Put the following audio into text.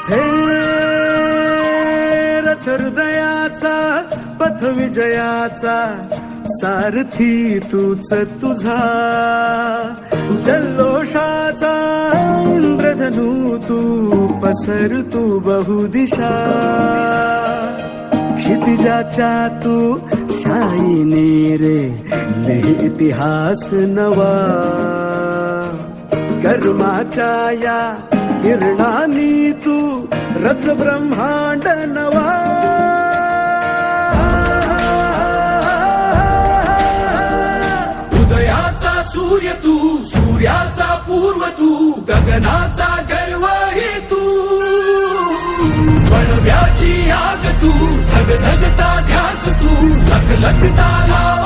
हे रथ हृदयाचा पथ विजयाचा सारथी तूच तुझा, जल्लोषाचा इंद्रधनू तू पसर तू बहुदिशा, क्षितिजाच्या तू शाईने रे लिही इतिहास नवा, कर्माच्या या किरणानी तू रच ब्रह्मांड नवा, उदयाचा सूर्य तू, सूर्याचा पूर्व तू, गगनाचा गर्व हे तू, बनव्याची आग तू, धगधगता ध्यास तू, लखलखता लाव